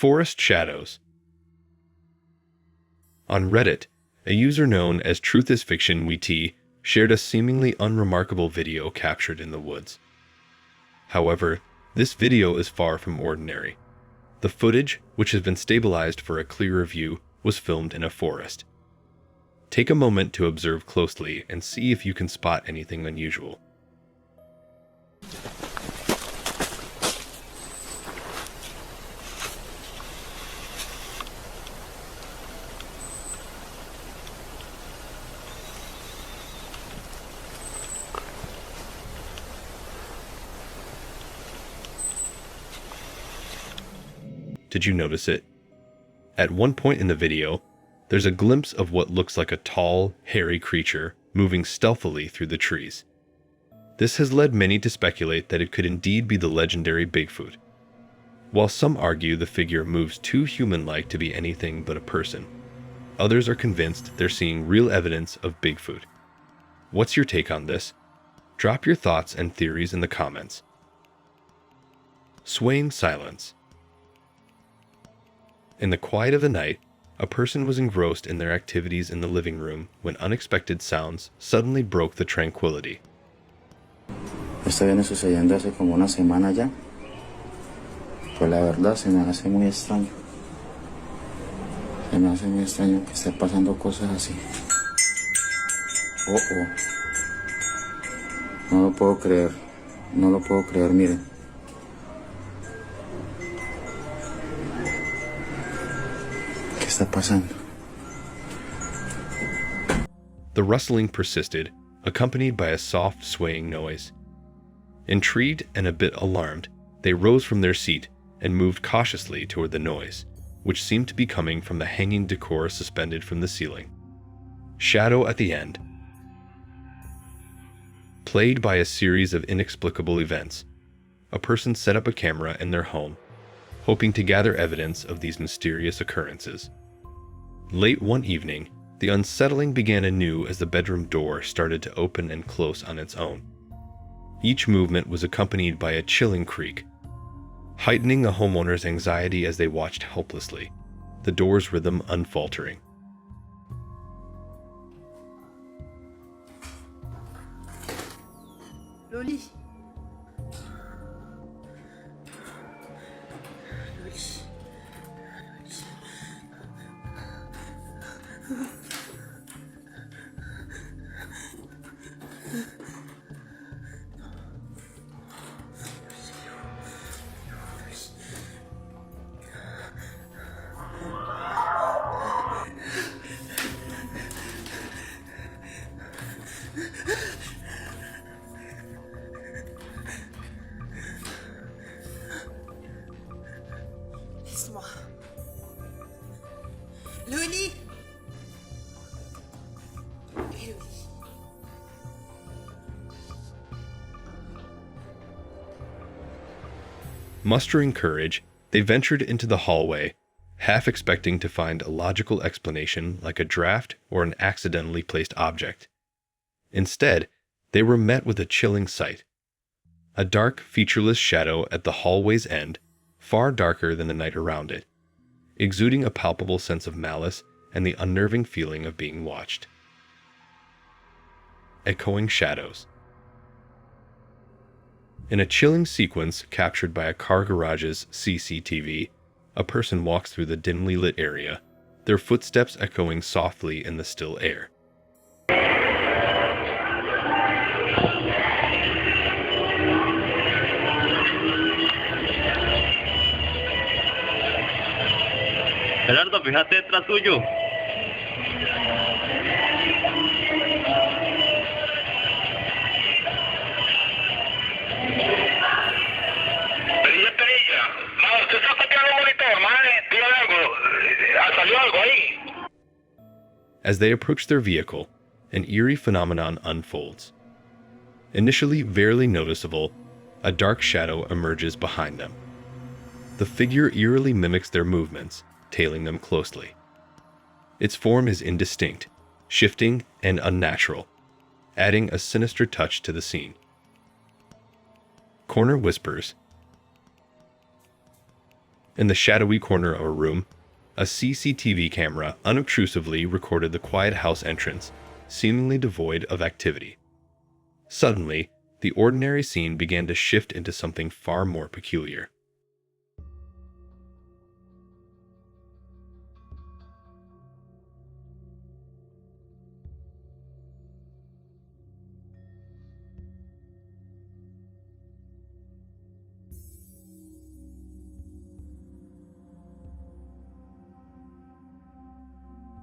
Forest shadows. On Reddit, a user known as Truth is Fiction WT shared a seemingly unremarkable video captured in the woods. However, this video is far from ordinary. The footage, which has been stabilized for a clearer view, was filmed in a forest. Take a moment to observe closely and see if you can spot anything unusual. Did you notice it? At one point in the video, there's a glimpse of what looks like a tall, hairy creature moving stealthily through the trees. This has led many to speculate that it could indeed be the legendary Bigfoot. While some argue the figure moves too human-like to be anything but a person, others are convinced they're seeing real evidence of Bigfoot. What's your take on this? Drop your thoughts and theories in the comments. Swaying silence. In the quiet of the night, a person was engrossed in their activities in the living room when unexpected sounds suddenly broke the tranquility. Esto viene sucediendo hace como una semana ya. Pues la verdad se me hace muy extraño. Se me hace muy extraño que esté pasando cosas así. Oh. No lo puedo creer. No lo puedo creer, miren. ¿Qué está pasando? The rustling persisted, accompanied by a soft swaying noise. Intrigued and a bit alarmed, they rose from their seat and moved cautiously toward the noise, which seemed to be coming from the hanging decor suspended from the ceiling. Shadow at the end. Plagued by a series of inexplicable events, a person set up a camera in their home, hoping to gather evidence of these mysterious occurrences. Late one evening, the unsettling began anew as the bedroom door started to open and close on its own. Each movement was accompanied by a chilling creak, heightening the homeowner's anxiety as they watched helplessly, the door's rhythm unfaltering. Loli. Laisse-moi. Loli. Loli. Mustering courage, they ventured into the hallway, half expecting to find a logical explanation like a draft or an accidentally placed object. Instead, they were met with a chilling sight. A dark, featureless shadow at the hallway's end, far darker than the night around it, exuding a palpable sense of malice and the unnerving feeling of being watched. Echoing shadows. In a chilling sequence captured by a car garage's CCTV, a person walks through the dimly lit area, their footsteps echoing softly in the still air. Gerardo, fíjate detrás tuyo. Perilla. Mano, usted está copiando el monitor, man. Dígale algo. Salió algo ahí. As they approach their vehicle, an eerie phenomenon unfolds. Initially barely noticeable, a dark shadow emerges behind them. The figure eerily mimics their movements, tailing them closely. Its form is indistinct, shifting, and unnatural, adding a sinister touch to the scene. Corner whispers. In the shadowy corner of a room, a CCTV camera unobtrusively recorded the quiet house entrance, seemingly devoid of activity. Suddenly, the ordinary scene began to shift into something far more peculiar.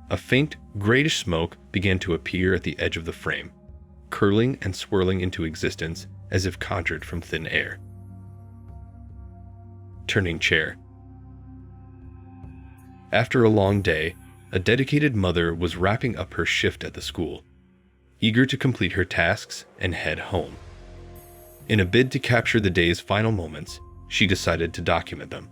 A faint, grayish smoke began to appear at the edge of the frame, curling and swirling into existence as if conjured from thin air. Turning chair. After a long day, a dedicated mother was wrapping up her shift at the school, eager to complete her tasks and head home. In a bid to capture the day's final moments, she decided to document them.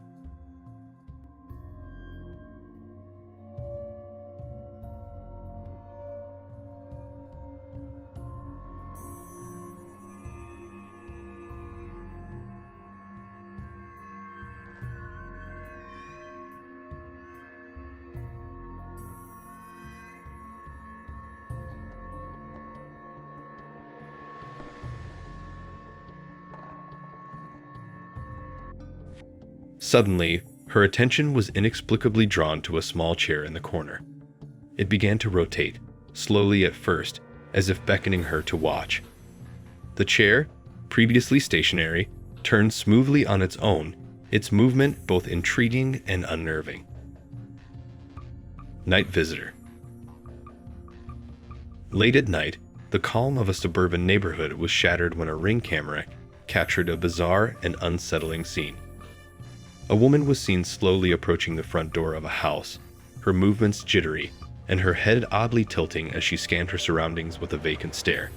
Suddenly, her attention was inexplicably drawn to a small chair in the corner. It began to rotate, slowly at first, as if beckoning her to watch. The chair, previously stationary, turned smoothly on its own, its movement both intriguing and unnerving. Night visitor. Late at night, the calm of a suburban neighborhood was shattered when a Ring camera captured a bizarre and unsettling scene. A woman was seen slowly approaching the front door of a house, her movements jittery, and her head oddly tilting as she scanned her surroundings with a vacant stare.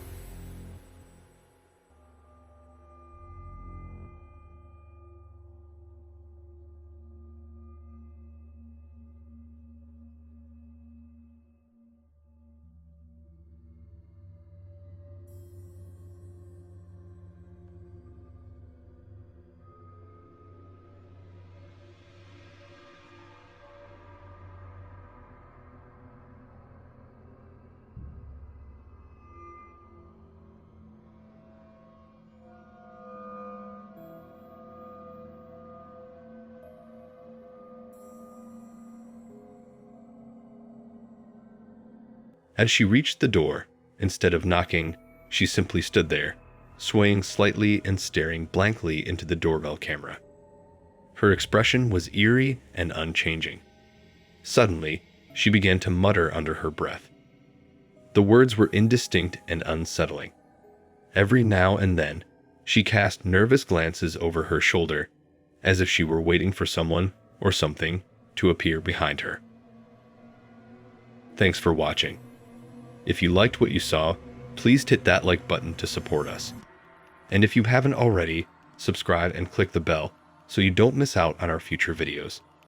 As she reached the door, instead of knocking, she simply stood there, swaying slightly and staring blankly into the doorbell camera. Her expression was eerie and unchanging. Suddenly, she began to mutter under her breath. The words were indistinct and unsettling. Every now and then, she cast nervous glances over her shoulder, as if she were waiting for someone or something to appear behind her. Thanks for watching. If you liked what you saw, please hit that like button to support us. And if you haven't already, subscribe and click the bell so you don't miss out on our future videos.